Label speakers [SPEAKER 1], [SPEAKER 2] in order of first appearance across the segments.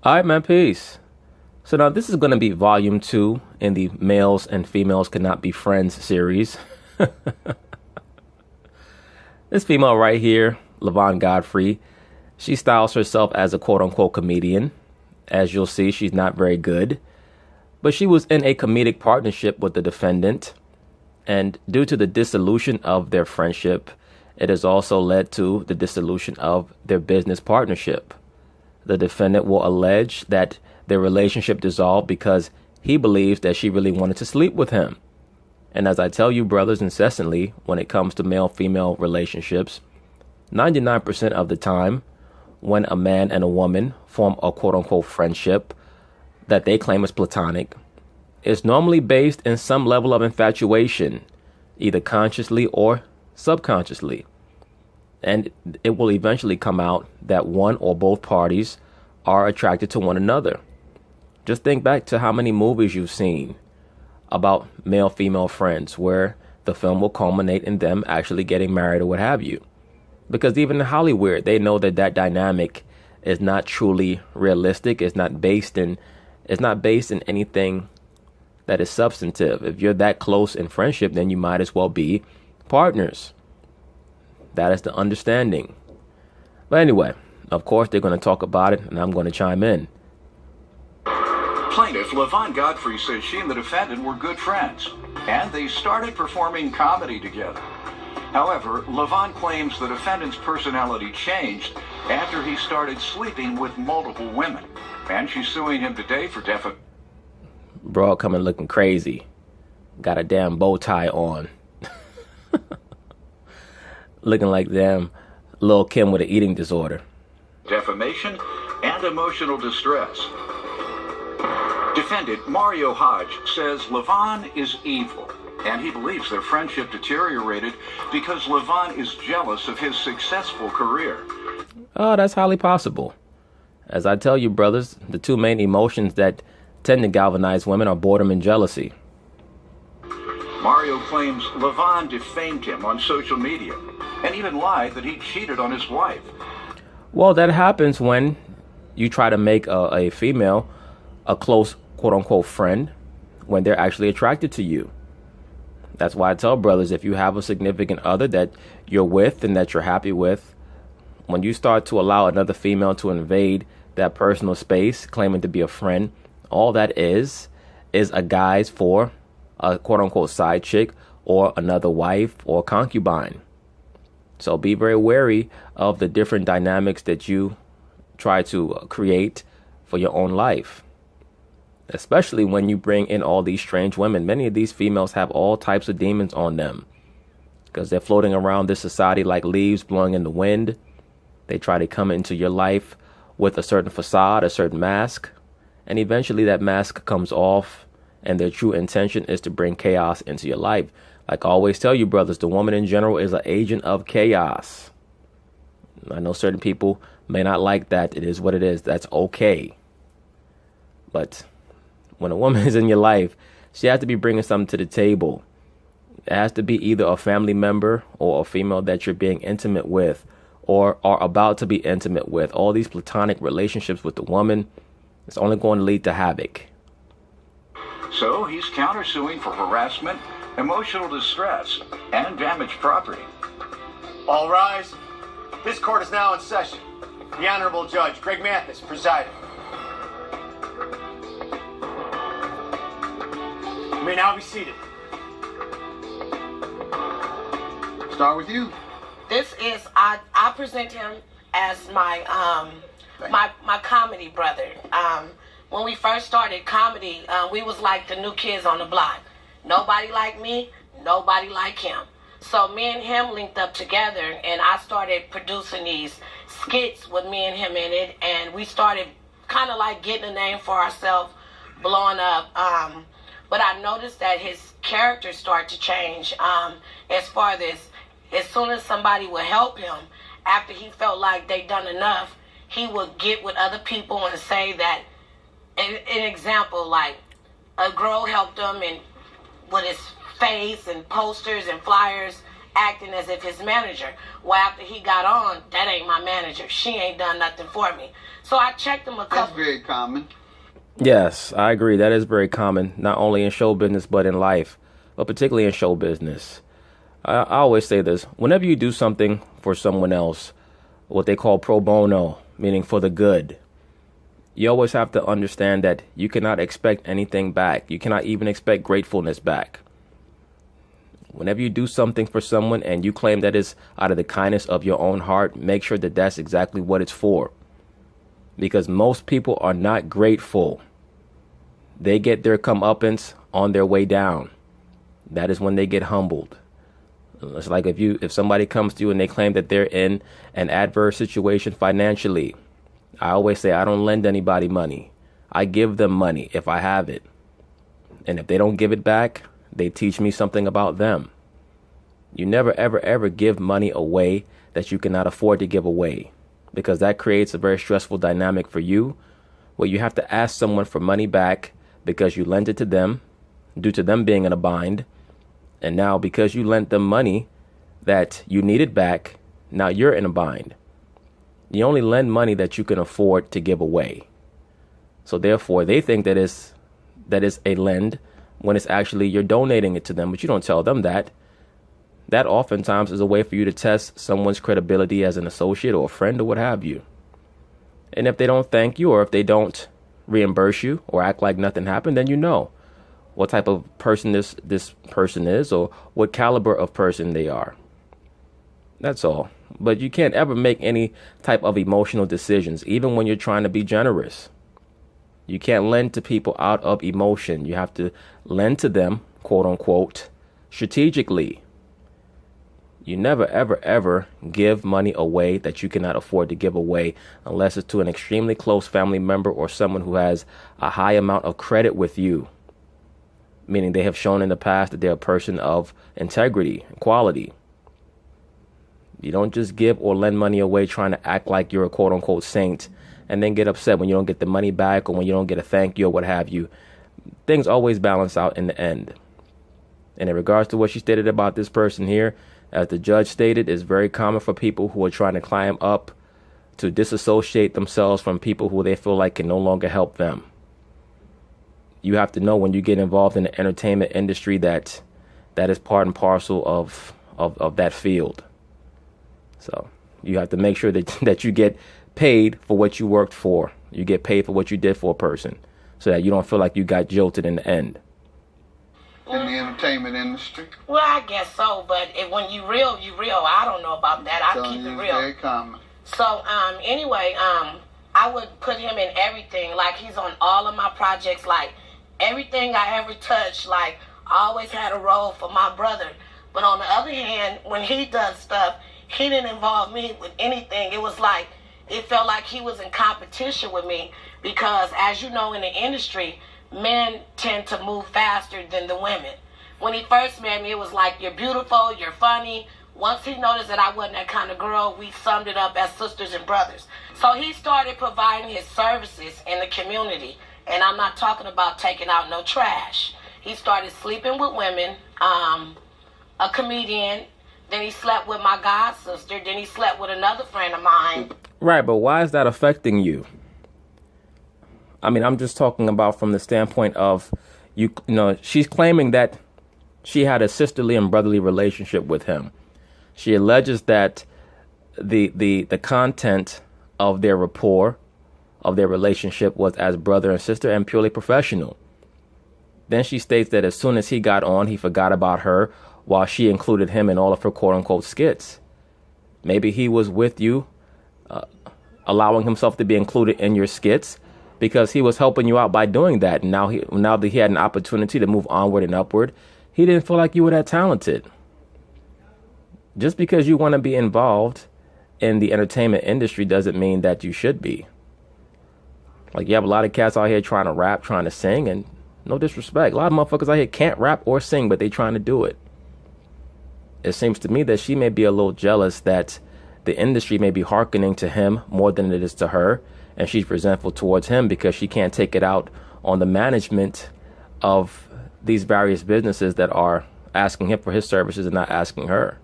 [SPEAKER 1] All right, man, peace. So now this is going to be volume 2 in the Males and Females Cannot Be Friends series. This female right here, Lavon Godfrey, she styles herself as a quote-unquote comedian. As you'll see, she's not very good. But she was in a comedic partnership with the defendant. And due to the dissolution of their friendship, it has also led to the dissolution of their business partnership. The defendant will allege that their relationship dissolved because he believes that she really wanted to sleep with him. And as I tell you, brothers, incessantly, when it comes to male-female relationships, 99% of the time, when a man and a woman form a quote-unquote friendship that they claim is platonic, it's normally based in some level of infatuation, either consciously or subconsciously. And it will eventually come out that one or both parties are attracted to one another. Just think back to how many movies you've seen about male-female friends where the film will culminate in them actually getting married or what have you. Because even in Hollywood, they know that that dynamic is not truly realistic. It's not based in anything that is substantive. If you're that close in friendship, then you might as well be partners. That is the understanding. But anyway, of course, they're going to talk about it, and I'm going to chime in.
[SPEAKER 2] Plaintiff Lavon Godfrey says she and the defendant were good friends, and they started performing comedy together. However, Lavon claims the defendant's personality changed after he started sleeping with multiple women, and she's suing him today for defamation.
[SPEAKER 1] Bro, coming looking crazy. Got a damn bow tie on. Looking like damn Lil' Kim with an eating disorder.
[SPEAKER 2] Defamation and emotional distress. Defendant Mario Hodge says Lavon is evil, and he believes their friendship deteriorated because Lavon is jealous of his successful career.
[SPEAKER 1] Oh, that's highly possible. As I tell you, brothers, the two main emotions that tend to galvanize women are boredom and jealousy.
[SPEAKER 2] Mario claims Lavon defamed him on social media and even lied that he cheated on his wife.
[SPEAKER 1] Well, that happens when you try to make a female a close quote-unquote friend when they're actually attracted to you. That's why I tell brothers, if you have a significant other that you're with and that you're happy with, when you start to allow another female to invade that personal space, claiming to be a friend, all that is a guise for a quote-unquote side chick or another wife or concubine. So be very wary of the different dynamics that you try to create for your own life. Especially when you bring in all these strange women. Many of these females have all types of demons on them because they're floating around this society like leaves blowing in the wind. They try to come into your life with a certain facade, a certain mask, and eventually that mask comes off and their true intention is to bring chaos into your life. Like I always tell you, brothers, the woman in general is an agent of chaos. I know certain people may not like that. It is what it is. That's okay. But when a woman is in your life, she has to be bringing something to the table. It has to be either a family member or a female that you're being intimate with or are about to be intimate with. All these platonic relationships with the woman, it's only going to lead to havoc.
[SPEAKER 2] So he's countersuing for harassment, emotional distress, and damaged property.
[SPEAKER 3] All rise. This court is now in session. The Honorable Judge Greg Mathis presiding. You may now be seated. Start with you.
[SPEAKER 4] This is I present him as my my comedy brother. When we first started comedy, we was like the new kids on the block. Nobody like me, nobody like him. So me and him linked up together, and I started producing these skits with me and him in it, and we started kind of like getting a name for ourselves, blowing up. But I noticed that his character started to change as far as soon as somebody would help him, after he felt like they done enough, he would get with other people and say that, an example, like a girl helped him and with his face and posters and flyers, acting as if his manager. Well, after he got on, that ain't my manager. She ain't done nothing for me. So I checked him a couple.
[SPEAKER 5] That's very common.
[SPEAKER 1] Yes, I agree. That is very common, not only in show business, but in life, but particularly in show business. I always say this. Whenever you do something for someone else, what they call pro bono, meaning for the good, you always have to understand that you cannot expect anything back. You cannot even expect gratefulness back. Whenever you do something for someone and you claim that it's out of the kindness of your own heart, make sure that that's exactly what it's for. Because most people are not grateful. They get their comeuppance on their way down. That is when they get humbled. It's like if somebody comes to you and they claim that they're in an adverse situation financially, I always say I don't lend anybody money. I give them money if I have it. And if they don't give it back, they teach me something about them. You never, ever, ever give money away that you cannot afford to give away, because that creates a very stressful dynamic for you, where you have to ask someone for money back because you lent it to them due to them being in a bind. And now because you lent them money that you needed back, now you're in a bind. You only lend money that you can afford to give away. So therefore, they think that is a lend when it's actually you're donating it to them, but you don't tell them that. That oftentimes is a way for you to test someone's credibility as an associate or a friend or what have you. And if they don't thank you, or if they don't reimburse you or act like nothing happened, then you know what type of person this person is, or what caliber of person they are. That's all. But you can't ever make any type of emotional decisions, even when you're trying to be generous. You can't lend to people out of emotion. You have to lend to them, quote unquote, strategically. You never, ever, ever give money away that you cannot afford to give away, unless it's to an extremely close family member or someone who has a high amount of credit with you, meaning they have shown in the past that they're a person of integrity and quality. You don't just give or lend money away trying to act like you're a quote unquote saint and then get upset when you don't get the money back or when you don't get a thank you or what have you. Things always balance out in the end. And in regards to what she stated about this person here, as the judge stated, it's very common for people who are trying to climb up to disassociate themselves from people who they feel like can no longer help them. You have to know when you get involved in the entertainment industry that is part and parcel of that field. So you have to make sure that you get paid for what you worked for. You get paid for what you did for a person, so that you don't feel like you got jilted in the end.
[SPEAKER 5] In the entertainment industry?
[SPEAKER 4] Well, I guess so, but when you real, you real. I don't know about that. I keep it real.
[SPEAKER 5] Very common.
[SPEAKER 4] So, anyway, I would put him in everything. Like, he's on all of my projects. Like, everything I ever touched, like, I always had a role for my brother. But on the other hand, when he does stuff, he didn't involve me with anything. It was like, it felt like he was in competition with me, because, as you know, in the industry, men tend to move faster than the women. When he first met me, it was like, you're beautiful, you're funny. Once he noticed that I wasn't that kind of girl, we summed it up as sisters and brothers. So he started providing his services in the community. And I'm not talking about taking out no trash. He started sleeping with women, a comedian. Then he slept with my god sister. Then he slept with another friend of mine.
[SPEAKER 1] Right, but why is that affecting you? I mean, I'm just talking about from the standpoint of, you know, she's claiming that she had a sisterly and brotherly relationship with him. She alleges that the content of their rapport, of their relationship, was as brother and sister and purely professional. Then she states that as soon as he got on, he forgot about her while she included him in all of her quote-unquote skits. Maybe he was with you, allowing himself to be included in your skits, because he was helping you out by doing that. And now that he had an opportunity to move onward and upward, he didn't feel like you were that talented. Just because you want to be involved in the entertainment industry doesn't mean that you should be. Like, you have a lot of cats out here trying to rap, trying to sing, and no disrespect, a lot of motherfuckers out here can't rap or sing, but they trying to do it. It seems to me that she may be a little jealous that the industry may be hearkening to him more than it is to her, and she's resentful towards him because she can't take it out on the management of these various businesses that are asking him for his services and not asking her.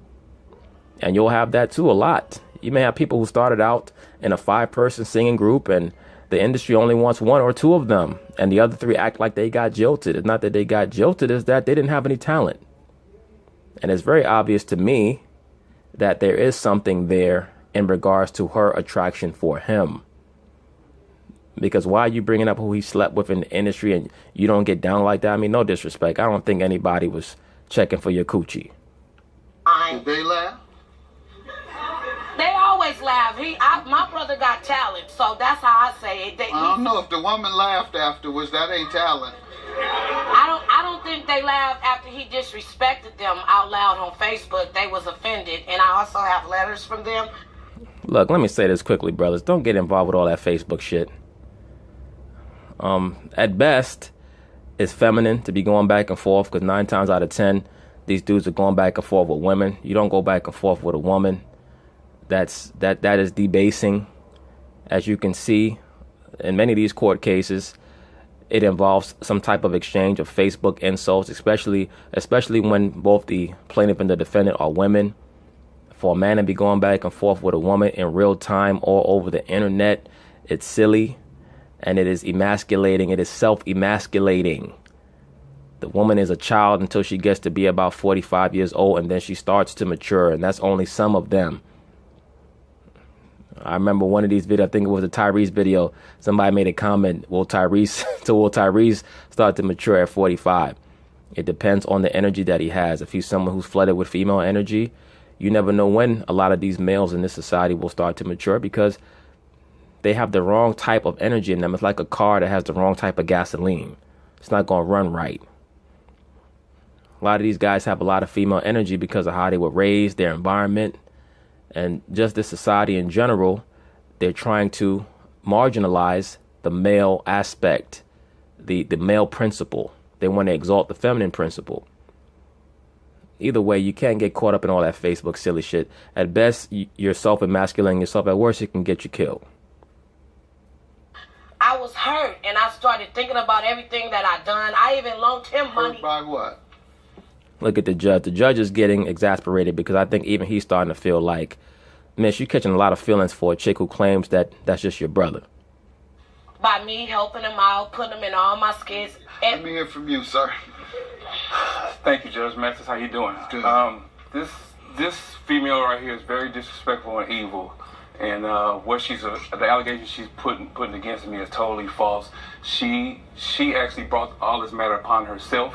[SPEAKER 1] And you'll have that too a lot. You may have people who started out in a 5-person singing group and the industry only wants 1 or 2 of them. And the other 3 act like they got jilted. It's not that they got jilted, it's that they didn't have any talent. And it's very obvious to me that there is something there in regards to her attraction for him. Because why are you bringing up who he slept with in the industry and you don't get down like that? I mean, no disrespect. I don't think anybody was checking for your coochie.
[SPEAKER 5] Did they laugh?
[SPEAKER 4] They always laugh. My brother got talent, so that's how I say it.
[SPEAKER 5] I don't know if the woman laughed afterwards. That ain't talent.
[SPEAKER 4] I don't think they laughed after he disrespected them out loud on Facebook. They was offended, and I also have letters from them.
[SPEAKER 1] Look, let me say this quickly, brothers. Don't get involved with all that Facebook shit. At best, it's feminine to be going back and forth because 9 times out of 10, these dudes are going back and forth with women. You don't go back and forth with a woman. That is debasing. As you can see, in many of these court cases, it involves some type of exchange of Facebook insults, especially when both the plaintiff and the defendant are women. For a man to be going back and forth with a woman in real time all over the internet, it's silly, and it is emasculating. It is self-emasculating. The woman is a child until she gets to be about 45 years old, and then she starts to mature, and that's only some of them. I remember one of these videos, I think it was a Tyrese video, somebody made a comment, will Tyrese start to mature at 45? It depends on the energy that he has. If he's someone who's flooded with female energy, you never know when a lot of these males in this society will start to mature because they have the wrong type of energy in them. It's like a car that has the wrong type of gasoline. It's not going to run right. A lot of these guys have a lot of female energy because of how they were raised, their environment, and just the society in general. They're trying to marginalize the male aspect, the male principle. They want to exalt the feminine principle. Either way, you can't get caught up in all that Facebook silly shit. At best, you're self-emasculating yourself. At worst, it can get you killed.
[SPEAKER 4] I was hurt, and I started thinking about everything that I done. I even loaned him money.
[SPEAKER 5] Hurt by what?
[SPEAKER 1] Look at the judge. The judge is getting exasperated because I think even he's starting to feel like, man, you're catching a lot of feelings for a chick who claims that that's just your brother.
[SPEAKER 4] By me helping him out, putting him in all my skits.
[SPEAKER 5] Let me hear from you, sir.
[SPEAKER 6] Thank you, Judge Mathis. How you doing?
[SPEAKER 5] Good.
[SPEAKER 6] This female right here is very disrespectful and evil. And the allegations she's putting against me is totally false. She actually brought all this matter upon herself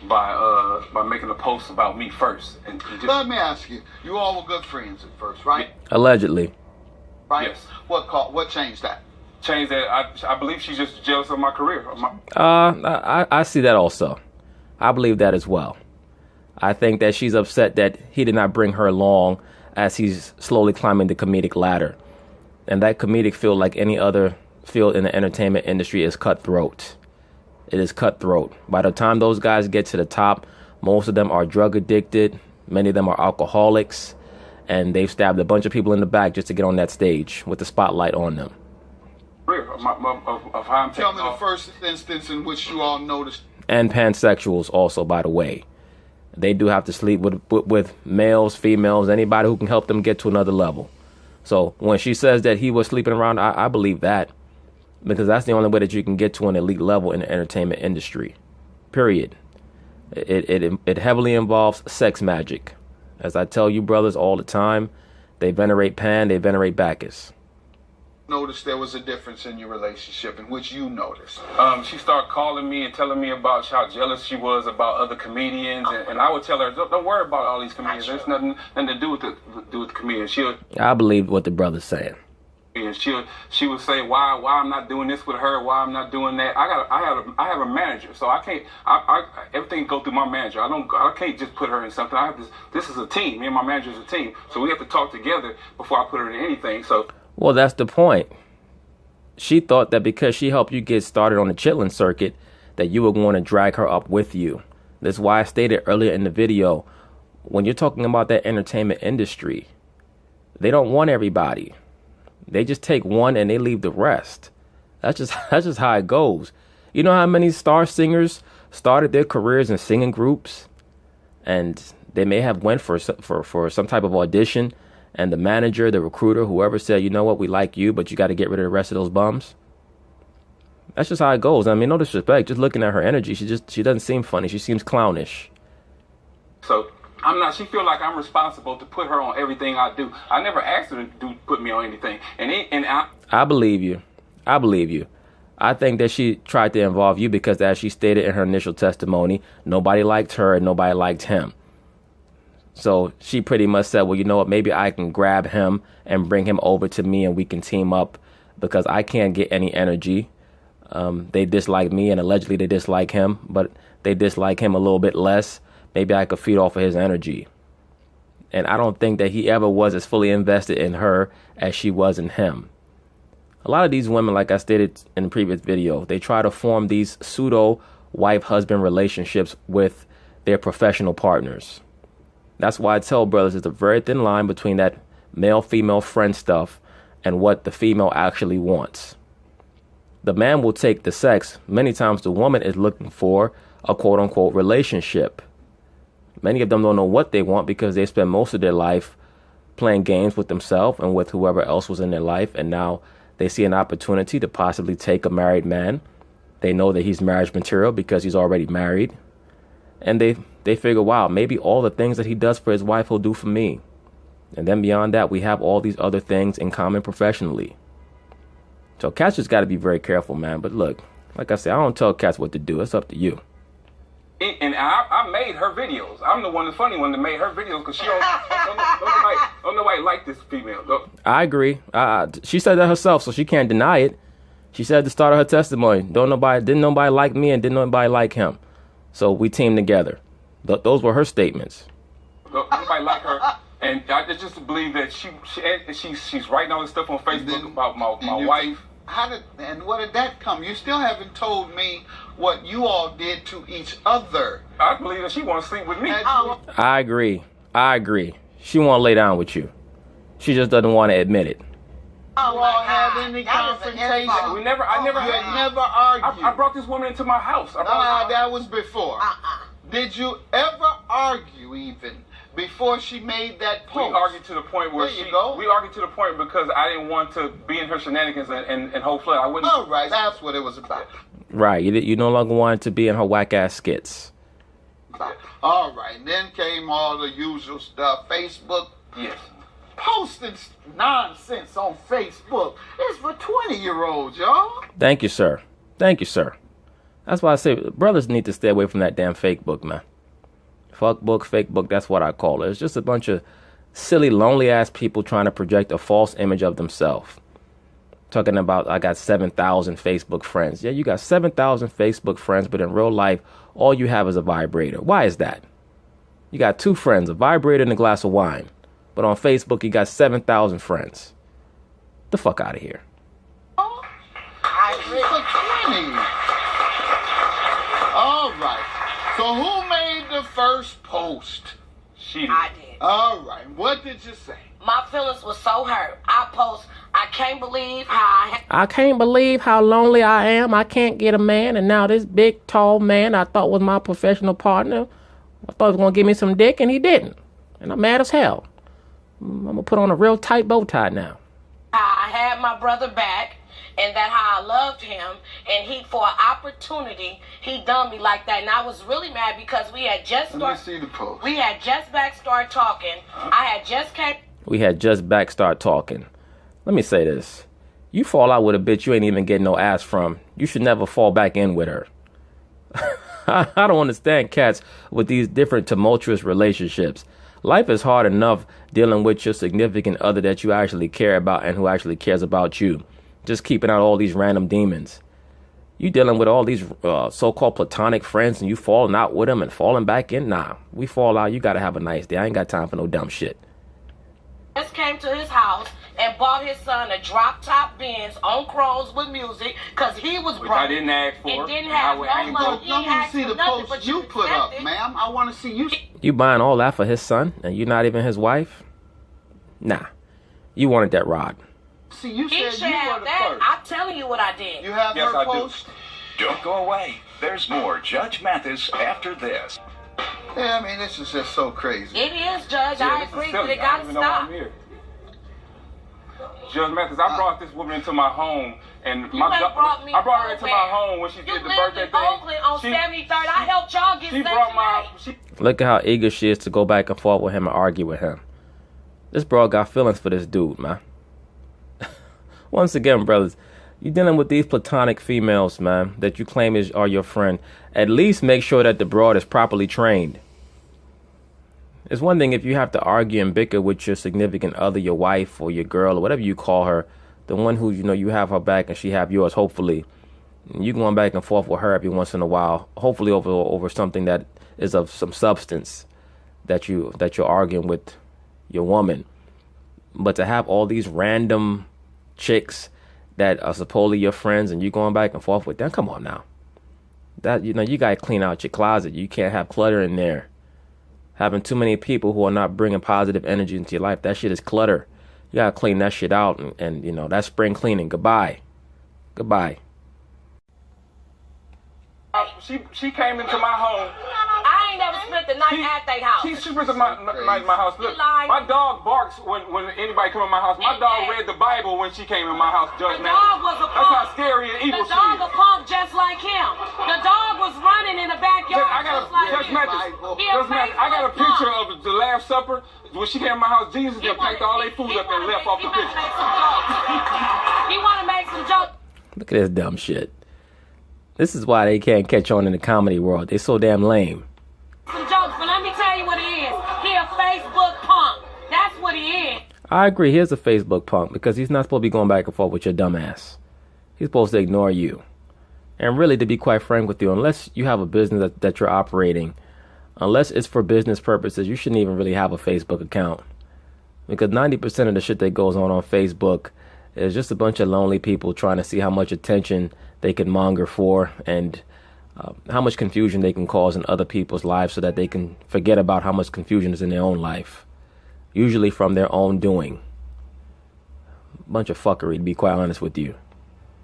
[SPEAKER 6] by making a post about me first. And just,
[SPEAKER 5] let me ask you. You all were good friends at first, right?
[SPEAKER 1] Allegedly.
[SPEAKER 5] Right.
[SPEAKER 6] Yes.
[SPEAKER 5] What changed that?
[SPEAKER 6] Changed that. I believe she's just jealous of my career.
[SPEAKER 1] I see that also. I believe that as well. I think that she's upset that he did not bring her along as he's slowly climbing the comedic ladder. And that comedic field, like any other field in the entertainment industry, is cutthroat. It is cutthroat. By the time those guys get to the top, most of them are drug addicted. Many of them are alcoholics. And they've stabbed a bunch of people in the back just to get on that stage with the spotlight on them.
[SPEAKER 6] Of how I'm
[SPEAKER 5] Tell me the first instance in which you all noticed.
[SPEAKER 1] And pansexuals also, by the way. They do have to sleep with males, females, anybody who can help them get to another level. So when she says that he was sleeping around, I believe that. Because that's the only way that you can get to an elite level in the entertainment industry. Period. It heavily involves sex magic. As I tell you brothers all the time, they venerate Pan, they venerate Bacchus.
[SPEAKER 5] Noticed there was a difference in your relationship, in which you noticed.
[SPEAKER 6] She started calling me and telling me about how jealous she was about other comedians, and I would tell her, don't worry about all these comedians. There's nothing to do with the comedians.
[SPEAKER 1] I believe what the brother's saying.
[SPEAKER 6] And she would say why I'm not doing this with her, why I'm not doing that. I have a manager, so I can't. Everything go through my manager. I can't just put her in something. This is a team. Me and my manager is a team, so we have to talk together before I put her in anything. So.
[SPEAKER 1] Well, that's the point. She thought that because she helped you get started on the chitlin circuit, that you were going to drag her up with you. That's why I stated earlier in the video, when you're talking about that entertainment industry, they don't want everybody. They just take one and they leave the rest. That's just how it goes. You know how many star singers started their careers in singing groups? And They may have went for some type of audition, and the manager, the recruiter, whoever said, you know what, we like you, but you got to get rid of the rest of those bums. That's just how it goes. I mean, no disrespect. Just looking at her energy, she doesn't seem funny. She seems clownish.
[SPEAKER 6] So she feel like I'm responsible to put her on everything I do. I never asked her to put me on anything.
[SPEAKER 1] I believe you. I believe you. I think that she tried to involve you because, as she stated in her initial testimony, nobody liked her and nobody liked him. So she pretty much said, well, you know what, maybe I can grab him and bring him over to me and we can team up because I can't get any energy. They dislike me and allegedly they dislike him, but they dislike him a little bit less. Maybe I could feed off of his energy. And I don't think that he ever was as fully invested in her as she was in him. A lot of these women, like I stated in the previous video, they try to form these pseudo wife-husband relationships with their professional partners. That's why I tell brothers there's a very thin line between that male-female friend stuff and what the female actually wants. The man will take the sex. Many times the woman is looking for a quote-unquote relationship. Many of them don't know what they want because they spend most of their life playing games with themselves and with whoever else was in their life, and now they see an opportunity to possibly take a married man. They know that he's marriage material because he's already married. And they figure, wow, maybe all the things that he does for his wife he'll do for me. And then beyond that, we have all these other things in common professionally. So cats just got to be very careful, man. But look, like I said, I don't tell cats what to do. It's up to you.
[SPEAKER 6] And I made her videos. I'm the funny one that made her videos because she don't nobody like this female.
[SPEAKER 1] I agree. She said that herself, so she can't deny it. She said at the start of her testimony, didn't nobody like me and didn't nobody like him. So we teamed together. Those were her statements.
[SPEAKER 6] Nobody like her. And I just believe that she's writing all this stuff on Facebook about my wife.
[SPEAKER 5] Where did that come? You still haven't told me what you all did to each other.
[SPEAKER 6] I believe that she wants to sleep with me.
[SPEAKER 1] I agree. She want to lay down with you. She just doesn't want to admit it.
[SPEAKER 5] You all had any confrontation?
[SPEAKER 6] I never argued. I brought this woman into my house.
[SPEAKER 5] That was before. Did you ever argue even before she made that post?
[SPEAKER 6] We argued to the point where we argued to the point because I didn't want to be in her shenanigans and whole flood. I wouldn't.
[SPEAKER 5] All right, that's what it was about.
[SPEAKER 1] Right, you no longer wanted to be in her whack ass skits.
[SPEAKER 5] All right, then came all the usual stuff. Facebook.
[SPEAKER 6] Yes.
[SPEAKER 5] Posting nonsense on Facebook. It's for 20-year-olds, y'all.
[SPEAKER 1] Thank you, sir. That's why I say brothers need to stay away from that damn fake book, man. Fuck book, fake book, that's what I call it. It's just a bunch of silly, lonely-ass people trying to project a false image of themselves. Talking about, I got 7,000 Facebook friends. Yeah, you got 7,000 Facebook friends, but in real life, all you have is a vibrator. Why is that? You got 2 friends, a vibrator and a glass of wine. But on Facebook, you got 7,000 friends. The fuck out of here.
[SPEAKER 5] Oh, I agree. For 20. All right. So who made the first post?
[SPEAKER 6] She did.
[SPEAKER 4] I did.
[SPEAKER 5] All right. What did you say?
[SPEAKER 4] My feelings were so hurt. I can't believe
[SPEAKER 1] I can't believe how lonely I am. I can't get a man. And now this big, tall man I thought was my professional partner, I thought he was going to give me some dick, and he didn't. And I'm mad as hell. I'm going to put on a real tight bow tie now.
[SPEAKER 4] I had my brother back, and that how I loved him, and he, for an opportunity, he done me like that. And I was really mad because we had just
[SPEAKER 5] Let me see the post.
[SPEAKER 4] We had just back start talking. I had just came.
[SPEAKER 1] We had just back start talking. Let me say this. You fall out with a bitch you ain't even getting no ass from. You should never fall back in with her. I don't understand cats with these different tumultuous relationships. Life is hard enough dealing with your significant other that you actually care about and who actually cares about you. Just keeping out all these random demons. You dealing with all these so-called platonic friends and you falling out with them and falling back in? Nah, we fall out. You got to have a nice day. I ain't got time for no dumb shit.
[SPEAKER 4] Just came to his house and bought his son a drop-top Benz on Crohn's with music because he was broke.
[SPEAKER 6] I didn't ask for.
[SPEAKER 4] And didn't have no money.
[SPEAKER 5] Let me see the post you put up, ma'am. I want to see you.
[SPEAKER 1] You buying all that for his son and you're not even his wife? Nah, you wanted that rod.
[SPEAKER 5] See, you
[SPEAKER 4] He
[SPEAKER 5] said
[SPEAKER 4] should
[SPEAKER 5] you
[SPEAKER 4] have
[SPEAKER 5] were the
[SPEAKER 4] that.
[SPEAKER 5] first.
[SPEAKER 4] I'm telling you what I did.
[SPEAKER 5] You have
[SPEAKER 6] Yes,
[SPEAKER 5] her
[SPEAKER 6] I do.
[SPEAKER 5] post?
[SPEAKER 2] Don't go away. There's more Judge Mathis after this.
[SPEAKER 5] Yeah, I mean, this is just so crazy.
[SPEAKER 4] It is, Judge. I agree, but it got to stop.
[SPEAKER 6] Judge Mathis, I brought this woman into my home, and
[SPEAKER 4] I
[SPEAKER 6] brought her into my home when she did the birthday thing.
[SPEAKER 4] Oakland on 73rd. I helped y'all get
[SPEAKER 1] Look at how eager she is to go back and forth with him and argue with him. This bro got feelings for this dude, man. Once again, brothers, you're dealing with these platonic females, man, that you claim are your friend. At least make sure that the broad is properly trained. It's one thing if you have to argue and bicker with your significant other, your wife or your girl or whatever you call her, the one who, you know, you have her back and she have yours, hopefully. And you going back and forth with her every once in a while, hopefully over something that is of some substance that you're arguing with your woman. But to have all these random chicks that are supposedly your friends and you going back and forth with them, come on now. That, you know, you got to clean out your closet. You can't have clutter in there. Having too many people who are not bringing positive energy into your life, that shit is clutter. You got to clean that shit out and, you know, that's spring cleaning. Goodbye. Goodbye.
[SPEAKER 6] She came into my home.
[SPEAKER 4] I ain't never spent the night at their house.
[SPEAKER 6] She spent the night at my house. Look, my dog barks when anybody come in my house. My dog read the Bible when she came in my house, Judge Mathis. That's how scary and evil she is.
[SPEAKER 4] The dog a punk just like him. The dog was running in the backyard
[SPEAKER 6] Judge Mathis, I got a picture of the Last Supper. When she came in my house, Jesus just packed all their food up and left off the picture.
[SPEAKER 4] He want to make some jokes.
[SPEAKER 1] Look at this dumb shit. This is why they can't catch on in the comedy world. They're so damn lame.
[SPEAKER 4] Some jokes, but let me tell you what he is. He a Facebook punk. That's what he is.
[SPEAKER 1] I agree. He's a Facebook punk because he's not supposed to be going back and forth with your dumb ass. He's supposed to ignore you. And really, to be quite frank with you, unless you have a business that you're operating, unless it's for business purposes, you shouldn't even really have a Facebook account. Because 90% of the shit that goes on Facebook is just a bunch of lonely people trying to see how much attention they can monger for and how much confusion they can cause in other people's lives so that they can forget about how much confusion is in their own life. Usually from their own doing. Bunch of fuckery, to be quite honest with you.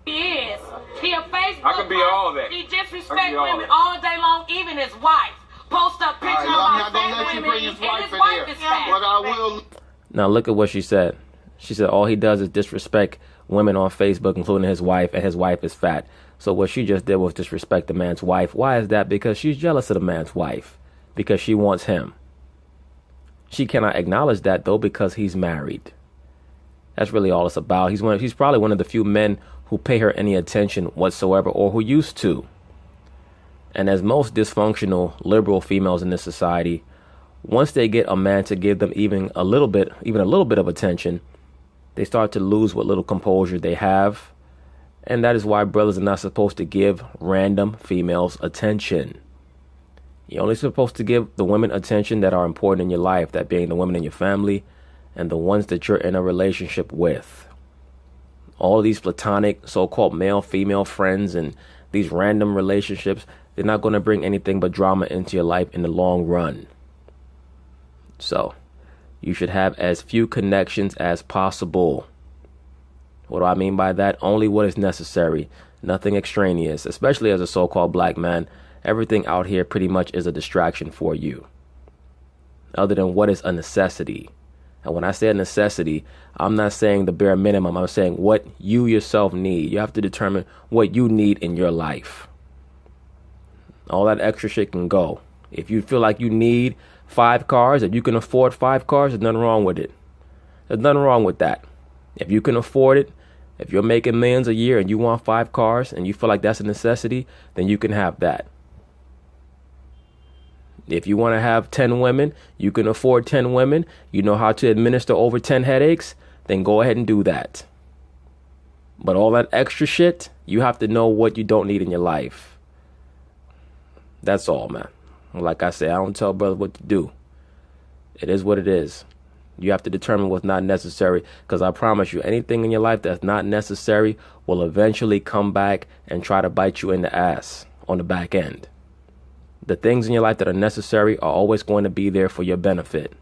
[SPEAKER 4] He is. He a Facebook
[SPEAKER 6] I can be all that.
[SPEAKER 4] He disrespect women all day long, even his wife. Post up pictures of
[SPEAKER 5] I'm not going to let you bring his wife in here. But I will.
[SPEAKER 1] Now look at what she said. She said all he does is disrespect women on Facebook, including his wife, and his wife is fat. So what she just did was disrespect the man's wife. Why is that? Because she's jealous of the man's wife. Because she wants him. She cannot acknowledge that, though, because he's married. That's really all it's about. He's probably one of the few men who pay her any attention whatsoever, or who used to. And as most dysfunctional liberal females in this society, once they get a man to give them even a little bit of attention, they start to lose what little composure they have. And that is why brothers are not supposed to give random females attention. You're only supposed to give the women attention that are important in your life, that being the women in your family and the ones that you're in a relationship with. All of these platonic so-called male-female friends and these random relationships, they're not going to bring anything but drama into your life in the long run. So, you should have as few connections as possible. What do I mean by that? Only what is necessary, nothing extraneous, especially as a so-called black man. Everything out here pretty much is a distraction for you, other than what is a necessity. And when I say a necessity, I'm not saying the bare minimum. I'm saying what you yourself need. You have to determine what you need in your life. All that extra shit can go. If you feel like you need 5 cars, if you can afford 5 cars, there's nothing wrong with it. There's nothing wrong with that. If you can afford it, if you're making millions a year and you want 5 cars and you feel like that's a necessity, then you can have that. If you want to have 10 women, you can afford 10 women, you know how to administer over 10 headaches, then go ahead and do that. But all that extra shit, you have to know what you don't need in your life. That's all, man. Like I say, I don't tell brothers what to do. It is what it is. You have to determine what's not necessary, because I promise you, anything in your life that's not necessary will eventually come back and try to bite you in the ass on the back end. The things in your life that are necessary are always going to be there for your benefit.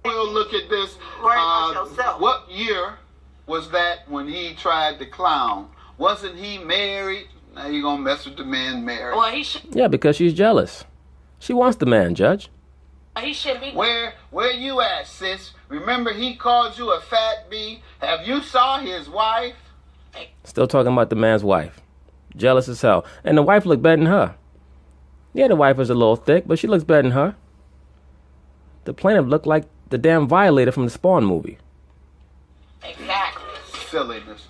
[SPEAKER 5] We'll look at this. What year was that when he tried to clown? Wasn't he married? Now you're going to mess with the man married.
[SPEAKER 4] Well,
[SPEAKER 1] yeah, because she's jealous. She wants the man, Judge.
[SPEAKER 4] He should be.
[SPEAKER 5] Where you at, sis? Remember he called you a fat bee? Have you saw his wife?
[SPEAKER 1] Still talking about the man's wife. Jealous as hell. And the wife looked better than her. Yeah, the wife is a little thick, but she looks better than her. The plaintiff looked like the damn violator from the Spawn movie.
[SPEAKER 4] Exactly.
[SPEAKER 5] Silliness.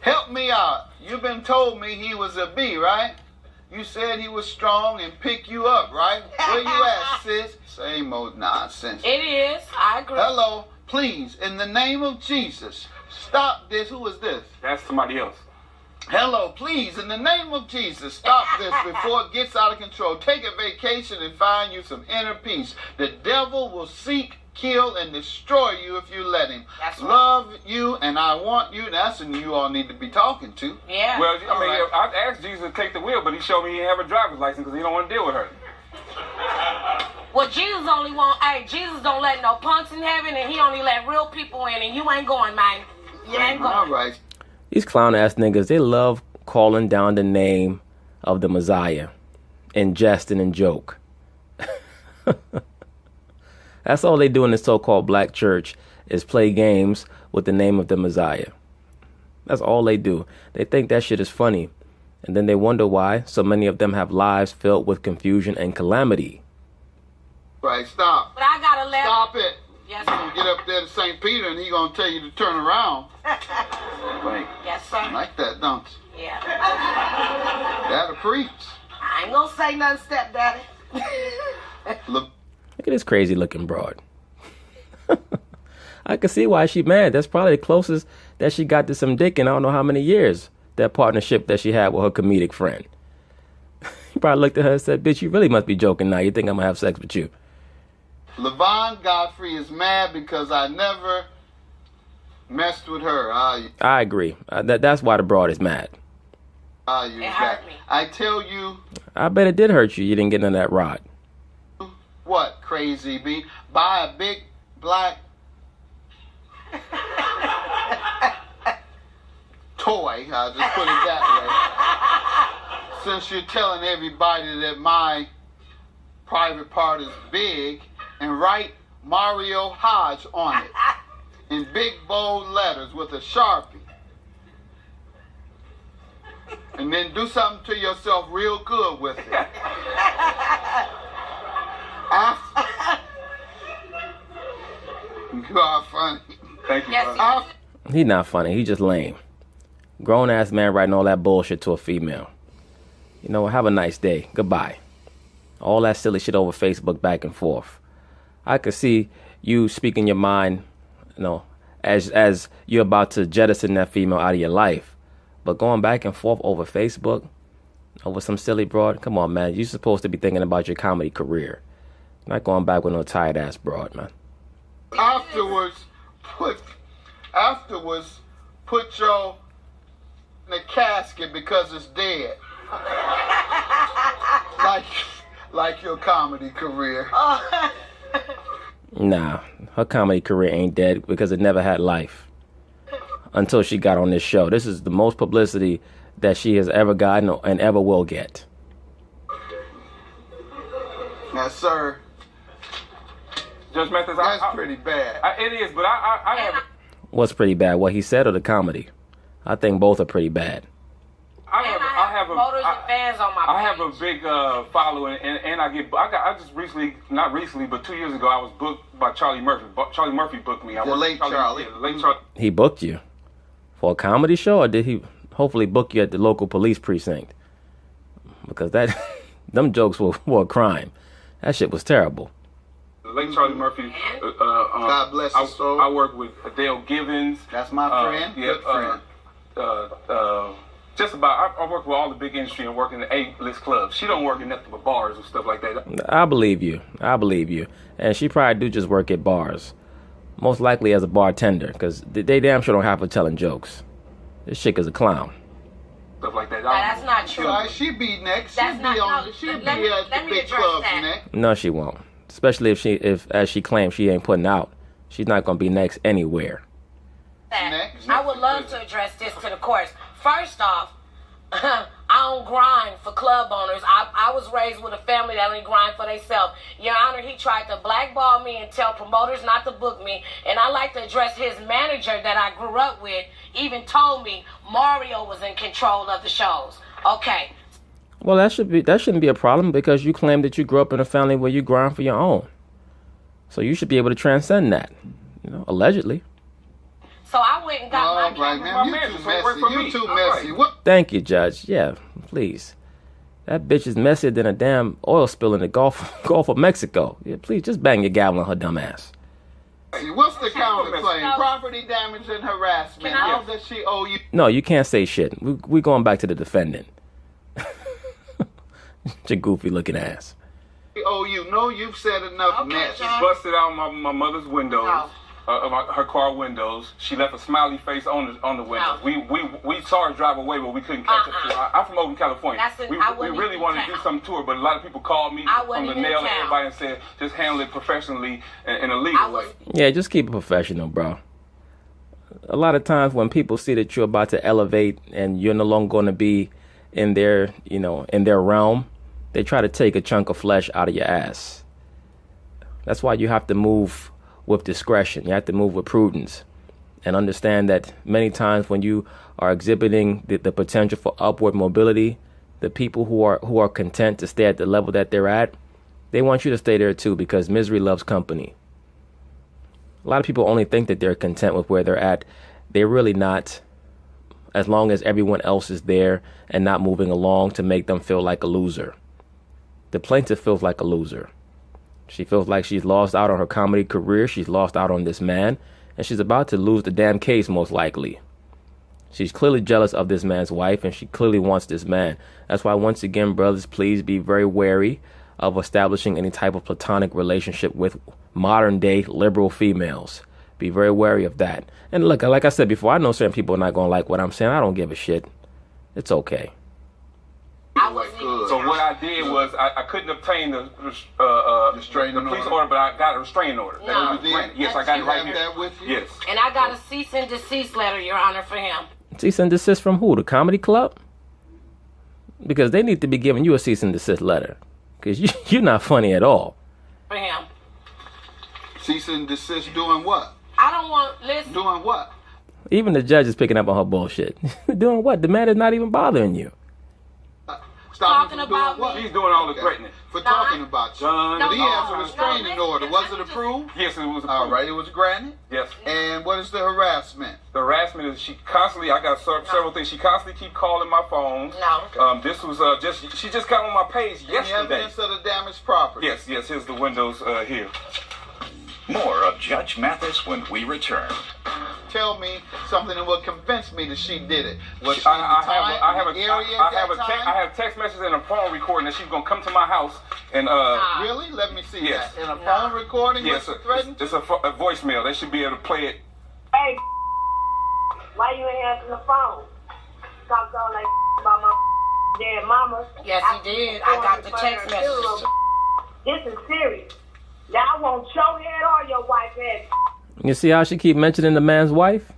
[SPEAKER 5] Help me out. You've been told me he was a bee, right? You said he was strong and pick you up, right? Where you at, sis? Same old nonsense.
[SPEAKER 4] It is. I agree.
[SPEAKER 5] Hello, please, in the name of Jesus, stop this. Who is this?
[SPEAKER 6] That's somebody else.
[SPEAKER 5] Hello, please, in the name of Jesus, stop this before it gets out of control. Take a vacation and find you some inner peace. The devil will seek, kill, and destroy you if you let him.
[SPEAKER 4] That's right.
[SPEAKER 5] Love you, and I want you. That's who you all need to be talking to.
[SPEAKER 4] Yeah.
[SPEAKER 6] Well, I mean, I asked Jesus to take the wheel, but he showed me he didn't have a driver's license because he don't want to deal with her.
[SPEAKER 4] Well, Jesus only want, Jesus don't let no punks in heaven, and he only let real people in, and you ain't going, man. You ain't going.
[SPEAKER 5] All right.
[SPEAKER 1] These clown ass niggas, they love calling down the name of the Messiah in jest and in joke. That's all they do in this so-called black church is play games with the name of the Messiah. That's all they do. They think that shit is funny. And then they wonder why so many of them have lives filled with confusion and calamity.
[SPEAKER 5] Right, stop.
[SPEAKER 4] But I gotta let.
[SPEAKER 5] Stop it.
[SPEAKER 4] Yes,
[SPEAKER 5] You're going to get up there to St. Peter and he's going to tell you to turn around. Right.
[SPEAKER 4] Yes, sir.
[SPEAKER 5] Like that, don't you?
[SPEAKER 4] Yeah.
[SPEAKER 5] That'll preach.
[SPEAKER 4] I ain't gonna say nothing, stepdaddy.
[SPEAKER 5] Look.
[SPEAKER 1] Look at this crazy looking broad. I can see why she mad. That's probably the closest that she got to some dick in I don't know how many years. That partnership that she had with her comedic friend. He probably looked at her and said, bitch, you really must be joking now. You think I'm going to have sex with you.
[SPEAKER 5] LaVon Godfrey is mad because I never messed with her.
[SPEAKER 1] I agree. That's why the broad is mad.
[SPEAKER 5] It
[SPEAKER 4] hurt me.
[SPEAKER 5] I tell you.
[SPEAKER 1] I bet it did hurt you. You didn't get none of that rod.
[SPEAKER 5] What, crazy bee? Buy a big black toy. I'll just put it that way. Since you're telling everybody that my private part is big, and write Mario Hodge on it in big bold letters with a Sharpie. And then do something to yourself real good with it. You are funny.
[SPEAKER 6] Thank you,
[SPEAKER 4] Yes,
[SPEAKER 6] brother.
[SPEAKER 1] He not funny. He just lame. Grown ass man writing all that bullshit to a female. You know, have a nice day. Goodbye. All that silly shit over Facebook back and forth. I could see you speaking your mind, you know, as you're about to jettison that female out of your life. But going back and forth over Facebook, over some silly broad, come on, man. You're supposed to be thinking about your comedy career. Not going back with no tired ass broad, man.
[SPEAKER 5] Afterwards, put your in a casket because it's dead. like your comedy career.
[SPEAKER 1] Nah, her comedy career ain't dead because it never had life. Until she got on this show. This is the most publicity that she has ever gotten and ever will get.
[SPEAKER 5] Yes, sir.
[SPEAKER 6] Judge Mathis,
[SPEAKER 5] That's pretty bad.
[SPEAKER 6] It is, but I have.
[SPEAKER 1] What's pretty bad? What he said or the comedy? I think both are pretty bad.
[SPEAKER 4] I have voters and fans on my page.
[SPEAKER 6] I have a big following, and I just recently, not recently, but 2 years ago, I was booked by Charlie Murphy. Charlie Murphy booked me.
[SPEAKER 5] The late Charlie.
[SPEAKER 6] Yeah, the late Charlie.
[SPEAKER 1] He booked you for a comedy show, or did he hopefully book you at the local police precinct? Because them jokes were a crime. That shit was terrible.
[SPEAKER 6] The late Charlie Murphy.
[SPEAKER 5] God bless his soul.
[SPEAKER 6] I work with Adele Givens.
[SPEAKER 5] That's my friend.
[SPEAKER 6] Yeah,
[SPEAKER 5] Good friend.
[SPEAKER 6] Just about, I work with all the big industry and work in the A-list clubs. She don't work in nothing but bars and stuff like that.
[SPEAKER 1] I believe you. And she probably do just work at bars. Most likely as a bartender, because they damn sure don't have her telling jokes. This chick is a clown.
[SPEAKER 6] Stuff like that.
[SPEAKER 4] That's not true.
[SPEAKER 5] She be next.
[SPEAKER 4] That's
[SPEAKER 5] She
[SPEAKER 4] not-
[SPEAKER 5] be on.
[SPEAKER 4] no,
[SPEAKER 5] She be
[SPEAKER 4] let me-
[SPEAKER 5] at
[SPEAKER 4] let
[SPEAKER 5] the
[SPEAKER 4] me
[SPEAKER 5] big
[SPEAKER 4] address
[SPEAKER 5] clubs
[SPEAKER 4] that.
[SPEAKER 5] next.
[SPEAKER 1] No, she won't. Especially if as she claims she ain't putting out. She's not gonna be next anywhere.
[SPEAKER 5] Next.
[SPEAKER 4] I would love to address this to the courts. First off, I don't grind for club owners. I was raised with a family that only grind for themselves. Your Honor, he tried to blackball me and tell promoters not to book me. And I like to address his manager that I grew up with even told me Mario was in control of the shows. Okay.
[SPEAKER 1] Well, that shouldn't be a problem because you claim that you grew up in a family where you grind for your own. So you should be able to transcend that, allegedly.
[SPEAKER 4] So I went and got
[SPEAKER 5] All
[SPEAKER 4] my
[SPEAKER 5] right,
[SPEAKER 4] camera.
[SPEAKER 5] man. You too messy. What?
[SPEAKER 1] Thank you, Judge. Yeah, please. That bitch is messier than a damn oil spill in the Gulf of Mexico. Yeah, please, just bang your gavel on her dumb ass.
[SPEAKER 5] What's the counterclaim? Property damage and harassment. How does she owe you?
[SPEAKER 1] No, you can't say shit. We going back to the defendant. Your goofy looking ass.
[SPEAKER 5] Oh, you've said enough mess.
[SPEAKER 6] She busted out my mother's windows, her car windows. She left a smiley face on the windows. We saw her drive away, but we couldn't catch up to her. I'm from Oakland, California. We really wanted to do something to her, but a lot of people called me from the nail and everybody and said, just handle it professionally in a legal way.
[SPEAKER 1] Yeah, just keep it professional, bro. A lot of times when people see that you're about to elevate and you're no longer going to be in their realm, they try to take a chunk of flesh out of your ass. That's why you have to move with discretion. You have to move with prudence and understand that many times when you are exhibiting the potential for upward mobility, the people who are content to stay at the level that they're at, they want you to stay there too because misery loves company. A lot of people only think that they're content with where they're at. They're really not, as long as everyone else is there and not moving along to make them feel like a loser. The plaintiff feels like a loser. She feels like she's lost out on her comedy career. She's lost out on this man. And she's about to lose the damn case, most likely. She's clearly jealous of this man's wife, and she clearly wants this man. That's why, once again, brothers, please be very wary of establishing any type of platonic relationship with modern-day liberal females. Be very wary of that. And look, like I said before, I know certain people are not going to like what I'm saying. I don't give a shit. It's okay.
[SPEAKER 6] So what I did was I couldn't obtain the police order, but I got a restraining order.
[SPEAKER 4] No.
[SPEAKER 6] Yes, I got it right here.
[SPEAKER 5] That with you?
[SPEAKER 6] Yes.
[SPEAKER 4] And I got a cease and desist letter, Your Honor, for him.
[SPEAKER 1] Cease and desist from who? The comedy club? Because they need to be giving you a cease and desist letter. Because you're not funny at all.
[SPEAKER 4] For him.
[SPEAKER 5] Cease and desist doing what?
[SPEAKER 4] I don't want, listen.
[SPEAKER 5] Doing what?
[SPEAKER 1] Even the judge is picking up on her bullshit. Doing what? The man is not even bothering you.
[SPEAKER 4] Talking about
[SPEAKER 5] what?
[SPEAKER 4] me.
[SPEAKER 6] He's doing all the threatening.
[SPEAKER 5] For talking about you. But he has a restraining order. Was it approved?
[SPEAKER 6] Yes, it was approved.
[SPEAKER 5] All right, it was granted?
[SPEAKER 6] Yes.
[SPEAKER 5] And what is the harassment?
[SPEAKER 6] The harassment is I got several things. She constantly keep calling my phone.
[SPEAKER 4] No.
[SPEAKER 6] This was she just got on my page yesterday.
[SPEAKER 5] Any evidence of the damaged property?
[SPEAKER 6] Yes, here's the windows here.
[SPEAKER 2] More of Judge Mathis when we return.
[SPEAKER 5] Tell me something that will convince me that she did it. Was she
[SPEAKER 6] I have text messages and a phone recording that she's gonna come to my house and
[SPEAKER 5] Really? Let me see
[SPEAKER 6] yes.
[SPEAKER 5] that. In a phone recording?
[SPEAKER 6] Yes, it's a voicemail. They should be able to play it.
[SPEAKER 7] Hey, why you ain't answering the phone? Talked all like about my dead mama.
[SPEAKER 4] Yes, he did. I got the text messages.
[SPEAKER 7] This is serious. Now I want your head or your wife's head.
[SPEAKER 1] You see how she keep mentioning the man's wife?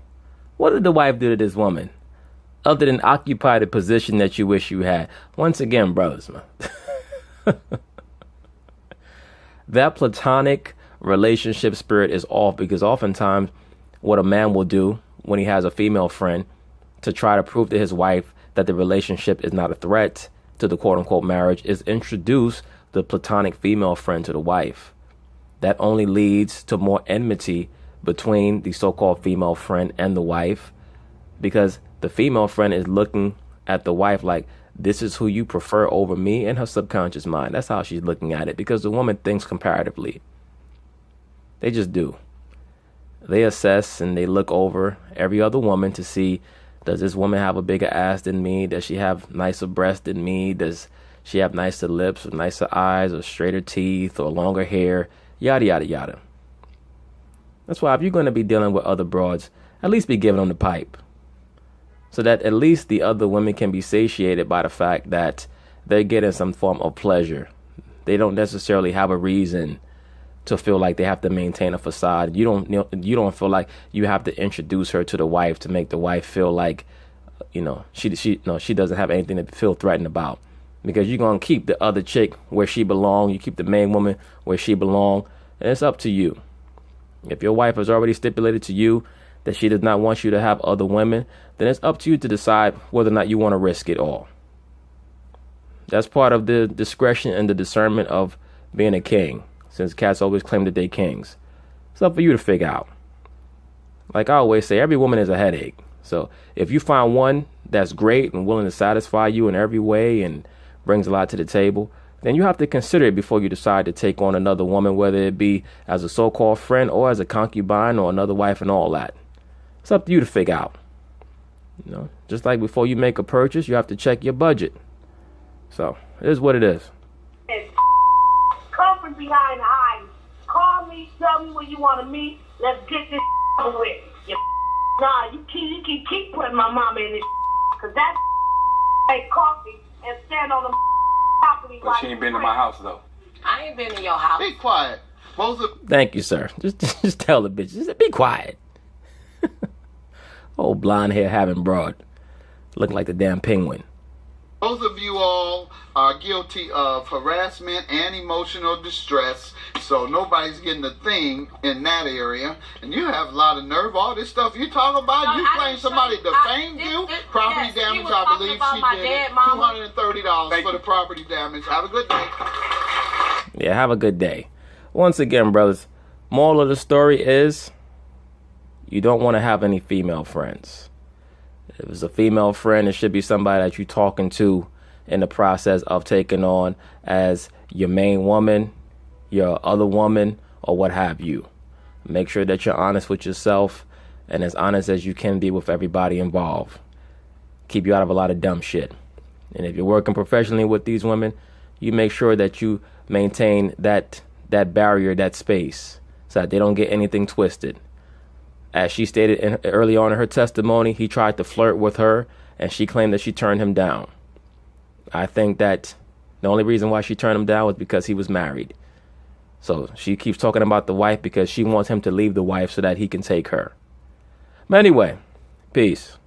[SPEAKER 1] What did the wife do to this woman? Other than occupy the position that you wish you had. Once again, brothers, man. That platonic relationship spirit is off because oftentimes what a man will do when he has a female friend to try to prove to his wife that the relationship is not a threat to the quote-unquote marriage is introduce the platonic female friend to the wife. That only leads to more enmity between the so-called female friend and the wife because the female friend is looking at the wife like, this is who you prefer over me in her subconscious mind. That's how she's looking at it because the woman thinks comparatively. They just do. They assess and they look over every other woman to see, does this woman have a bigger ass than me? Does she have nicer breasts than me? Does she have nicer lips or nicer eyes or straighter teeth or longer hair? Yada, yada, yada. That's why if you're going to be dealing with other broads, at least be giving them the pipe. So that at least the other women can be satiated by the fact that they're getting some form of pleasure. They don't necessarily have a reason to feel like they have to maintain a facade. You don't feel like you have to introduce her to the wife to make the wife feel like she doesn't have anything to feel threatened about, because you're going to keep the other chick where she belong. You keep the main woman where she belong, and it's up to you. If your wife has already stipulated to you that she does not want you to have other women, then it's up to you to decide whether or not you want to risk it all. That's part of the discretion and the discernment of being a king, since cats always claim that they kings. It's up for you to figure out. Like I always say, every woman is a headache. So if you find one that's great and willing to satisfy you in every way and brings a lot to the table, then you have to consider it before you decide to take on another woman, whether it be as a so-called friend or as a concubine or another wife and all that. It's up to you to figure out. Just like before you make a purchase, you have to check your budget. So it is what it is.
[SPEAKER 7] Come from behind the eyes. Call me, tell me where you want to meet. Let's get this over with. Nah, you keep putting my mama in this, because that ain't coffee and stand on the property.
[SPEAKER 6] But she ain't been to my house, though.
[SPEAKER 4] I ain't been to your house.
[SPEAKER 5] Be quiet.
[SPEAKER 1] Thank you, sir. Just tell the bitch. Just be quiet. Old blonde hair having broad. Looking like the damn penguin.
[SPEAKER 5] Both of you all are guilty of harassment and emotional distress, so nobody's getting a thing in that area. And you have a lot of nerve. All this stuff you talk about, you claim somebody defamed you. Property damage, I believe she did it. $230 for the property damage. Have a good day.
[SPEAKER 1] Yeah, have a good day. Once again, brothers, moral of the story is you don't want to have any female friends. If it's a female friend, it should be somebody that you're talking to in the process of taking on as your main woman, your other woman, or what have you. Make sure that you're honest with yourself and as honest as you can be with everybody involved. Keep you out of a lot of dumb shit. And if you're working professionally with these women, you make sure that you maintain that barrier, that space, so that they don't get anything twisted. As she stated early on in her testimony, he tried to flirt with her, and she claimed that she turned him down. I think that the only reason why she turned him down was because he was married. So she keeps talking about the wife because she wants him to leave the wife so that he can take her. But anyway, peace.